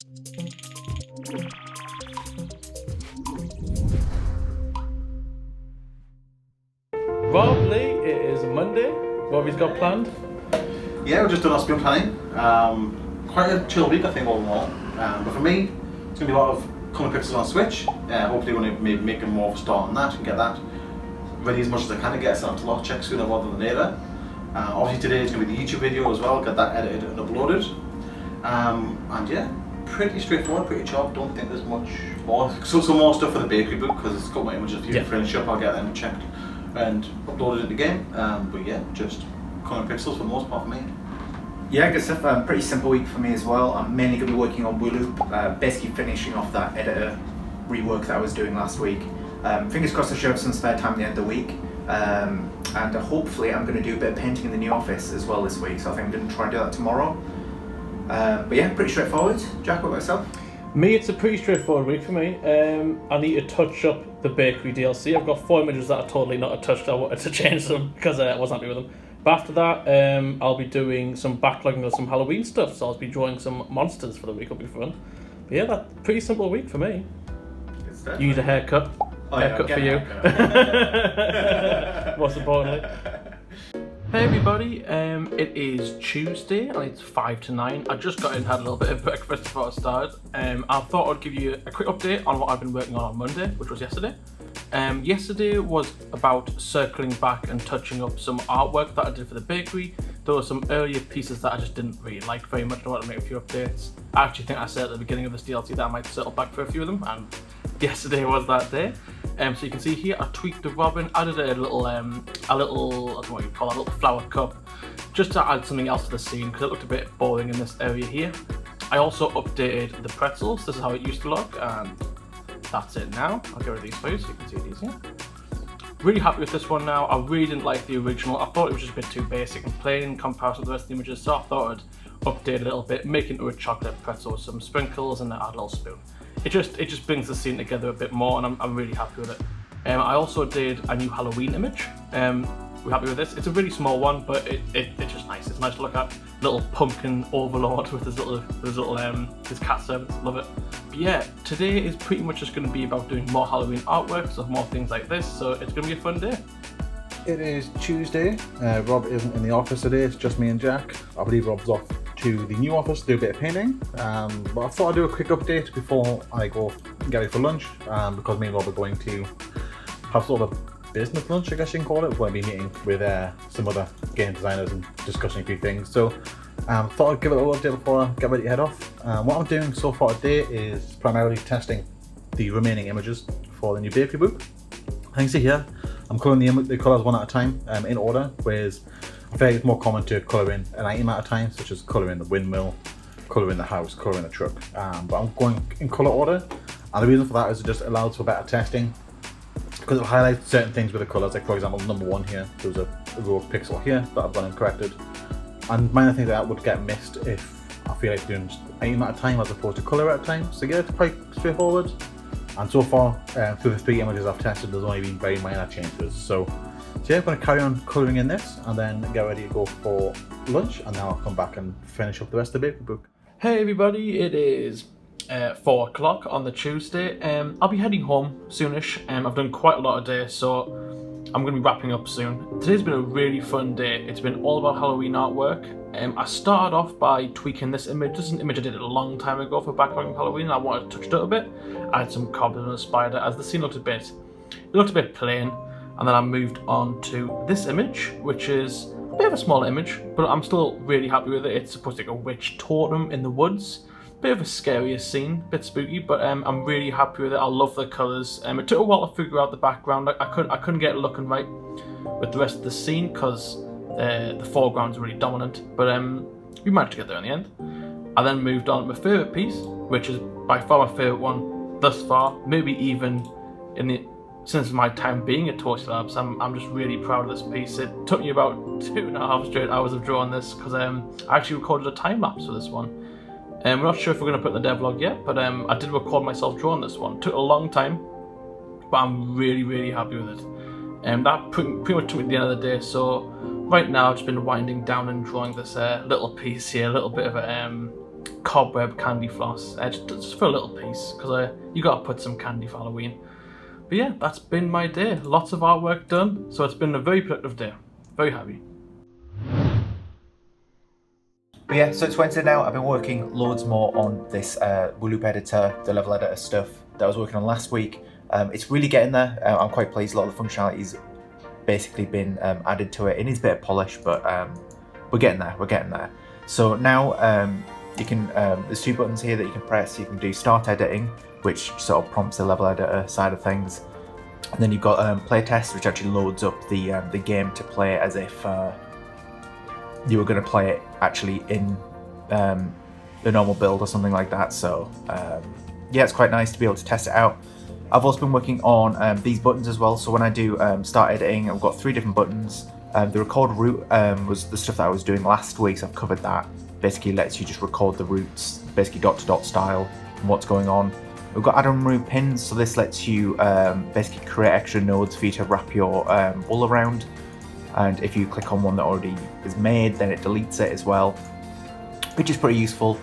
Rob Lee, it is Monday. What have you got planned? Yeah, we're just doing our sprint planning. Quite a chill week, I think, all in all. But for me, it's going to be a lot of colour pictures on Switch. Hopefully, we're going to maybe make more of a start on that and get that ready as much as I can to get set up to lot check sooner rather than later. Obviously, today is going to be the YouTube video as well, get that edited and uploaded. And yeah, pretty straightforward, pretty chopped. Don't think there's much more. So some more stuff for the bakery book because it's got my images for you to finish up. I'll get them checked and uploaded in the game. But yeah, just colour pixels for the most part for me. Yeah, good stuff. Pretty simple week for me as well. I'm mainly going to be working on Wooloop, basically finishing off that editor rework that I was doing last week. Fingers crossed I should have some spare time at the end of the week. And hopefully I'm going to do a bit of painting in the new office as well this week, so I think I'm going to try and do that tomorrow. But yeah, pretty straightforward. Jack, what about yourself? Me, it's a pretty straightforward week for me. I need to touch up the bakery DLC. I've got 4 images that are totally not touched. I wanted to change them because I wasn't happy with them. But after that, I'll be doing some backlogging of some Halloween stuff, so I'll be drawing some monsters for the week. It'll be fun. But yeah, that's a pretty simple week for me. Good stuff. You need a haircut. Haircut for you. Most importantly. Hey everybody, it is Tuesday and it's 5 to 9. I just got in, had a little bit of breakfast before I started. I thought I'd give you a quick update on what I've been working on Monday, which was yesterday. Yesterday was about circling back and touching up some artwork that I did for the bakery. There were some earlier pieces that I just didn't really like very much. I wanted to make a few updates. I actually think I said at the beginning of this DLC that I might circle back for a few of them, and yesterday was that day. So you can see here, I tweaked the robin, added a little, I don't know what you call it, a little flower cup, just to add something else to the scene because it looked a bit boring in this area here. I also updated the pretzels. This is how it used to look, and that's it now. I'll get rid of these for you so you can see these here. Really happy with this one now. I really didn't like the original. I thought it was just a bit too basic and plain in comparison to the rest of the images, so I thought I'd update a little bit, make it into a chocolate pretzel with some sprinkles and add a little spoon. It just brings the scene together a bit more, and I'm really happy with it. I also did a new Halloween image. We're happy with this. It's a really small one, but it's just nice. It's nice to look at. Little pumpkin overlord with his cat servants. Love it. But yeah, today is pretty much just going to be about doing more Halloween artwork, so more things like this. So it's going to be a fun day. It is Tuesday. Rob isn't in the office today. It's just me and Jack. I believe Rob's off to the new office to do a bit of painting. But I thought I'd do a quick update before I go get ready for lunch. Because me and Rob are going to have sort of a business lunch, I guess you can call it. We're going to be meeting with some other game designers and discussing a few things. So thought I'd give it a little update before I get ready to head off. What I'm doing so far today is primarily testing the remaining images for the new bakery book. I can see here, I'm colouring the colours one at a time in order, whereas I feel like it's more common to colour in an item at a time, such as colouring the windmill, colouring the house, colouring the truck. But I'm going in colour order, and the reason for that is it just allows for better testing, because it highlights certain things with the colours. Like for example, number 1 here, there's a row of pixel here that I've gone and corrected, and minor things like that would get missed if I feel like doing just item at a time as opposed to colour at a time. So yeah, it's quite straightforward. And so far, through the 3 images I've tested, there's only been very minor changes. So yeah, I'm going to carry on colouring in this and then get ready to go for lunch, and then I'll come back and finish up the rest of the bakery book. Hey everybody, it is 4 o'clock on the Tuesday. I'll be heading home soonish. I've done quite a lot of day, so I'm going to be wrapping up soon. Today's been a really fun day. It's been all about Halloween artwork. I started off by tweaking this image. This is an image I did a long time ago for backlogging Halloween, and I wanted to touch it up a bit. I had some cobblers and a spider, as the scene looked a bit plain. And then I moved on to this image, which is a bit of a smaller image, but I'm still really happy with it. It's supposed to be like a witch totem in the woods. Bit of a scarier scene, bit spooky, but I'm really happy with it. I love the colours. It took a while to figure out the background. I couldn't get it looking right with the rest of the scene because the foreground's really dominant, but we managed to get there in the end. I then moved on to my favourite piece, which is by far my favourite one thus far, maybe even since my time being at ToastieLabs. I'm just really proud of this piece. It took me about 2.5 straight hours of drawing this because I actually recorded a time lapse for this one. We're not sure if we're going to put in the devlog yet, but I did record myself drawing this one. It took a long time, but I'm really, really happy with it. That pretty much took me to the end of the day, so right now I've just been winding down and drawing this little piece here, a little bit of a cobweb candy floss, just for a little piece, because you gotta put some candy for Halloween. But yeah, that's been my day. Lots of artwork done, so it's been a very productive day. Very happy. But yeah, so it's Wednesday now. I've been working loads more on this Wooloop editor, the level editor stuff that I was working on last week. It's really getting there. I'm quite pleased. A lot of the functionality's basically been added to it. It needs a bit of polish, but we're getting there. We're getting there. So now you can there's 2 buttons here that you can press. You can do start editing, which sort of prompts the level editor side of things, and then you've got play test, which actually loads up the game to play as if you were going to play it actually in the normal build or something like that. So yeah, it's quite nice to be able to test it out. I've also been working on these buttons as well. So when I do start editing, I've got 3 different buttons. The record route was the stuff that I was doing last week, so I've covered that. Basically lets you just record the routes, basically dot to dot style, and what's going on. We've got add and remove pins, so this lets you basically create extra nodes for you to wrap your wool around. And if you click on one that already is made, then it deletes it as well, which is pretty useful.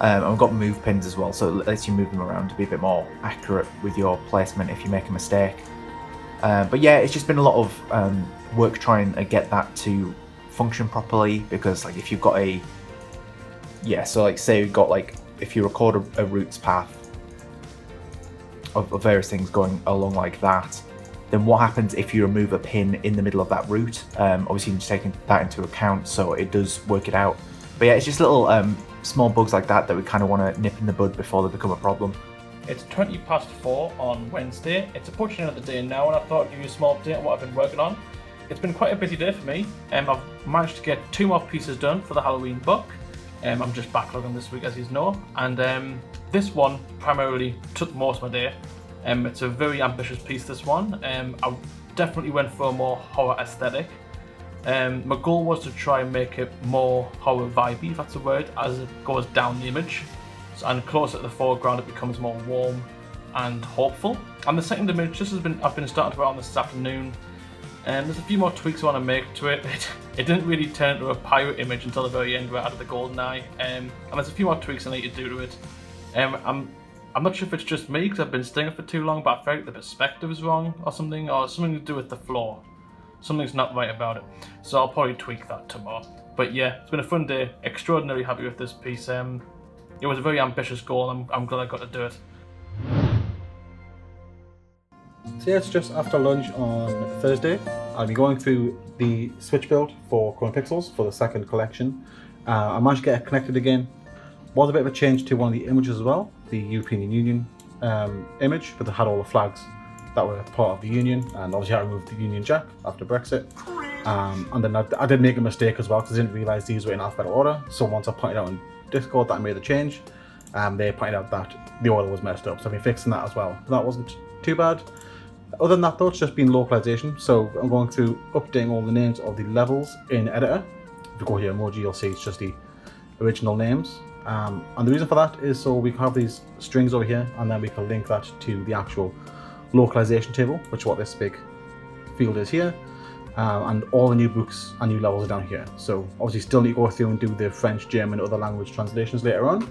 And we've got move pins as well, so it lets you move them around to be a bit more accurate with your placement if you make a mistake. But yeah, it's just been a lot of work trying to get that to function properly, because like if you've got so like say you've got like, if you record a routes path of various things going along like that, then what happens if you remove a pin in the middle of that route? Obviously you need to take that into account, so it does work it out. But yeah, it's just little small bugs like that we kind of want to nip in the bud before they become a problem. It's 4:20 on Wednesday. It's approaching the end of the day now, and I thought I'd give you a small update on what I've been working on. It's been quite a busy day for me. I've managed to get 2 more pieces done for the Halloween book. I'm just backlogging this week, as you know, and this one primarily took most of my day. It's a very ambitious piece, this one. I definitely went for a more horror aesthetic. My goal was to try and make it more horror vibey, if that's a word, as it goes down the image. And closer to the foreground, it becomes more warm and hopeful. And the second image, I've been starting to work on this afternoon. There's a few more tweaks I want to make to it. It didn't really turn into a pirate image until the very end, where I added the golden eye. And there's a few more tweaks I need to do to it. I'm not sure if it's just me, because I've been staying for too long, but I feel like the perspective is wrong or something to do with the floor. Something's not right about it. So I'll probably tweak that tomorrow. But yeah, it's been a fun day. Extraordinarily happy with this piece. It was a very ambitious goal, and I'm glad I got to do it. So yeah, it's just after lunch on Thursday. I'll be going through the Switch build for Chrome Pixels for the second collection. I managed to get it connected again. Was a bit of a change to one of the images as well, the European Union image, but it had all the flags that were part of the Union, and obviously I removed the Union Jack after Brexit. And then I did make a mistake as well, because I didn't realise these were in alphabetical order. So once I pointed out in Discord that I made the change, they pointed out that the order was messed up, so I've been fixing that as well. That wasn't too bad. Other than that though, it's just been localization. So I'm going through updating all the names of the levels in editor. If you go here emoji, you'll see it's just the original names. And the reason for that is so we can have these strings over here, and then we can link that to the actual localization table, which is what this big field is here. And all the new books and new levels are down here. So obviously still need to go through and do the French, German, other language translations later on.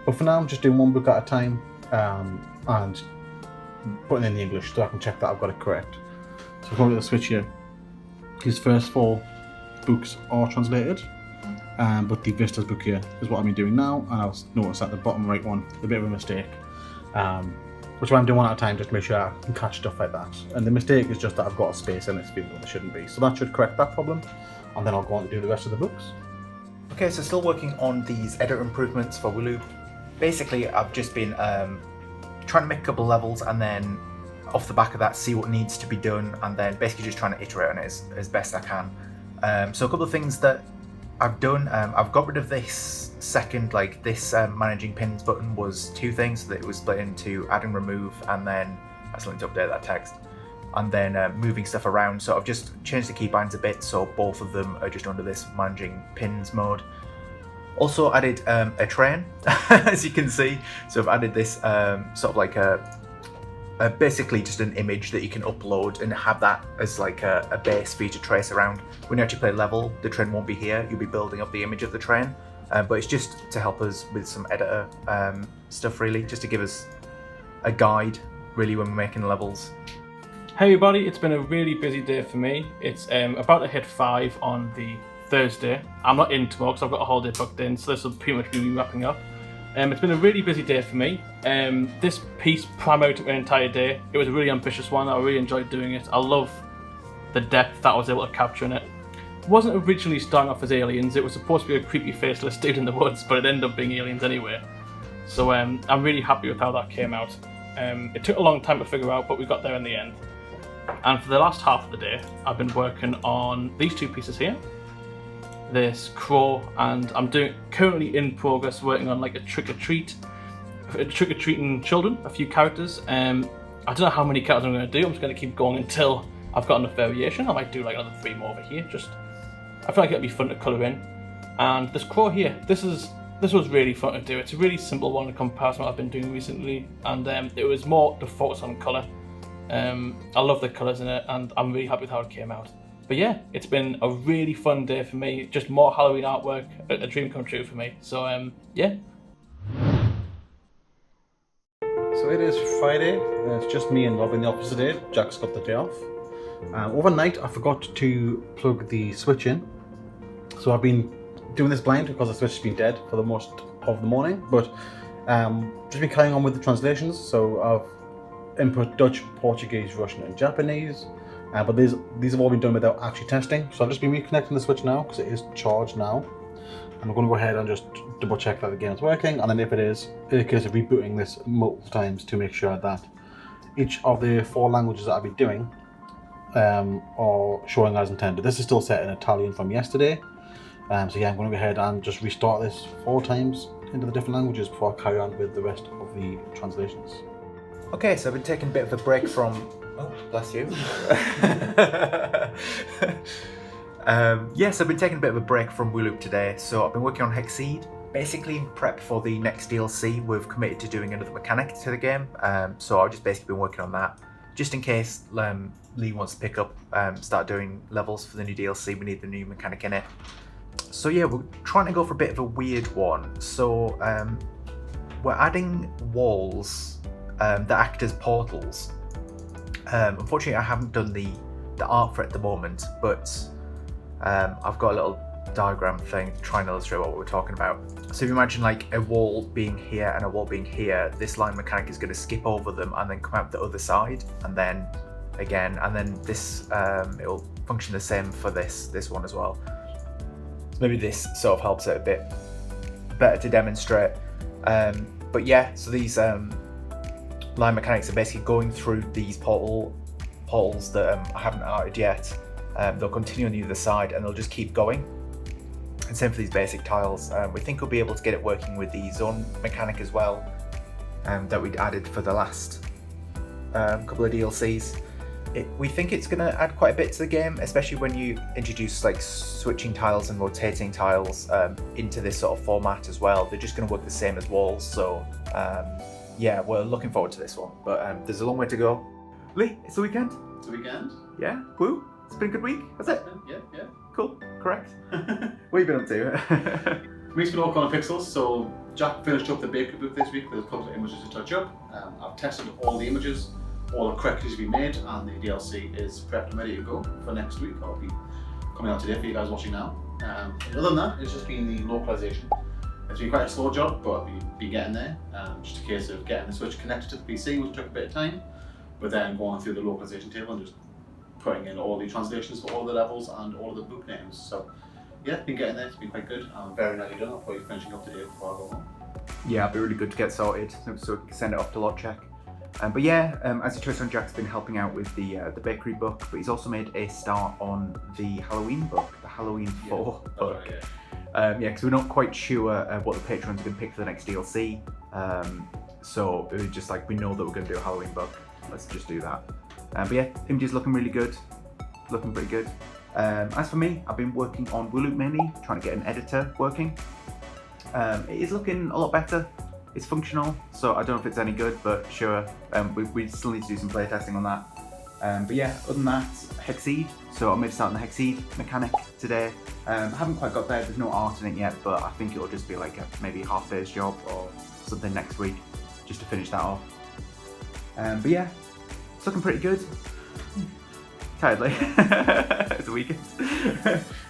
But for now, I'm just doing one book at a time and putting in the English so I can check that I've got it correct. So going to the Switch here, these first 4 books are translated. But the Vistas book here is what I've been doing now, and I'll notice at the bottom right one a bit of a mistake, which I'm doing one at a time just to make sure I can catch stuff like that. And the mistake is just that I've got a space in this field where there shouldn't be, so that should correct that problem, and then I'll go on to do the rest of the books. Okay, so still working on these editor improvements for Wooloop. Basically, I've just been trying to make a couple levels, and then off the back of that see what needs to be done, and then basically just trying to iterate on it as best I can. So a couple of things that I've done, I've got rid of this second, this managing pins button was 2 things, that it was split into add and remove, and then I still need to update that text, and then moving stuff around. So I've just changed the keybinds a bit, so both of them are just under this managing pins mode. Also added a train, as you can see. So I've added this sort of like basically just an image that you can upload and have that as like a base for you to trace around. When you actually play level, the train won't be here, you'll be building up the image of the train. but it's just to help us with some editor stuff, really, just to give us a guide, really, when we're making levels. Hey everybody, it's been a really busy day for me. It's about to hit 5 on the Thursday. I'm not in tomorrow because I've got a holiday booked in, so this will pretty much be me wrapping up. It's been a really busy day for me. This piece primarily took an entire day. It was a really ambitious one. I really enjoyed doing it. I love the depth that I was able to capture in it. It wasn't originally starting off as aliens. It was supposed to be a creepy faceless dude in the woods, but it ended up being aliens anyway. So I'm really happy with how that came out. It took a long time to figure out, but we got there in the end. And for the last half of the day, I've been working on these two pieces here. This crow, and I'm currently in progress working on like a trick-or-treating children, a few characters. I don't know how many characters I'm going to do. I'm just going to keep going until I've got enough variation. I might do like another 3 more over here. I feel like it'll be fun to colour in. And this crow here, this was really fun to do. It's a really simple one in comparison to what I've been doing recently, and it was more to focus on colour. I love the colours in it, and I'm really happy with how it came out. But yeah, it's been a really fun day for me. Just more Halloween artwork, a dream come true for me. So yeah. So it is Friday. It's just me and Rob in the office today. Jack's got the day off. Overnight, I forgot to plug the switch in. So I've been doing this blind because the switch has been dead for the most of the morning. But just been carrying on with the translations. So I've input Dutch, Portuguese, Russian, and Japanese. But these have all been done without actually testing. So I've just been reconnecting the switch now because it is charged now. And I'm going to go ahead and just double check that the game is working. And then if it is, in the case of rebooting this multiple times to make sure that each of the 4 languages that I've been doing are showing as intended. This is still set in Italian from yesterday. So yeah, I'm going to go ahead and just restart this 4 times into the different languages before I carry on with the rest of the translations. Okay, so I've been taking a bit of a break from... Oh, bless you. Yes, I've been taking a bit of a break from Wooloop today. So I've been working on Hexseed. Basically in prep for the next DLC, we've committed to doing another mechanic to the game. So I've just basically been working on that. Just in case Lee wants to pick up, start doing levels for the new DLC, we need the new mechanic in it. So yeah, we're trying to go for a bit of a weird one. So we're adding walls that act as portals. Unfortunately, I haven't done the art for it at the moment, but I've got a little diagram thing to try and illustrate what we're talking about. So if you imagine like a wall being here and a wall being here, this line mechanic is going to skip over them and then come out the other side, and then again, and then this it'll function the same for this one as well. So maybe this sort of helps it a bit better to demonstrate. But yeah, so these line mechanics are basically going through these portals that I haven't arted yet. They'll continue on the other side and they'll just keep going. And same for these basic tiles. We think we'll be able to get it working with the zone mechanic as well, that we'd added for the last couple of DLCs. We think it's going to add quite a bit to the game, especially when you introduce like switching tiles and rotating tiles into this sort of format as well. They're just going to work the same as walls. So yeah, we're looking forward to this one, but there's a long way to go. Lee, it's the weekend. It's the weekend. Yeah, woo. It's been a good week, has it? Yeah. Cool, correct. What have you been up to? Week's been all kind of pixels, so Jack finished up the bakery book this week. There's a couple of images to touch up. I've tested all the images, all the corrections have been made, and the DLC is prepped and ready to go for next week. I'll be coming out today for you guys watching now. Other than that, it's just been the localization. It's been quite a slow job, but we've been getting there. Just a case of getting the Switch connected to the PC, which took a bit of time, but then going through the localization table and just putting in all the translations for all the levels and all of the book names. So yeah, been getting there. It's been quite good. I'm very nearly done. I'll probably finishing up today before I go home. Yeah, it'll be really good to get sorted, so we can send it off to lot check. But yeah, as you touched on, Jack's been helping out with the bakery book, but he's also made a start on the Halloween book, the Halloween 4 book. Yeah, because we're not quite sure what the patrons are going to pick for the next DLC. So it was just like, we know that we're going to do a Halloween book. Let's just do that. But yeah, images looking really good, looking pretty good. As for me, I've been working on Wooloop mainly, trying to get an editor working. It is looking a lot better. It's functional, so I don't know if it's any good, but sure, we still need to do some playtesting on that. But yeah, other than that, Hexseed, So I'm going to start on the Hexeed mechanic today. Haven't quite got there, there's no art in it yet, but I think it'll just be like a maybe half-day's job or something next week, just to finish that off. But yeah, it's looking pretty good. Tiredly. It's a weekend.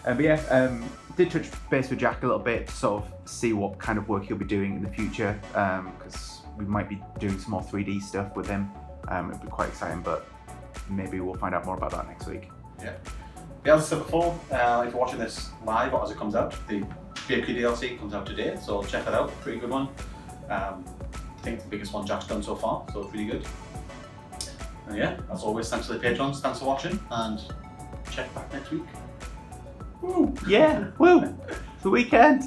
But yeah, did touch base with Jack a little bit to sort of see what kind of work he'll be doing in the future, because we might be doing some more 3D stuff with him. It'll be quite exciting, but maybe we'll find out more about that next week. Yeah. Yeah, as I said before, if you're watching this live or as it comes out, the Bakery DLC comes out today, so check that out. Pretty good one. I think the biggest one Jack's done so far, so it's really good. And yeah, as always, thanks to the patrons, thanks for watching, and check back next week. Woo! Yeah, woo! It's the weekend!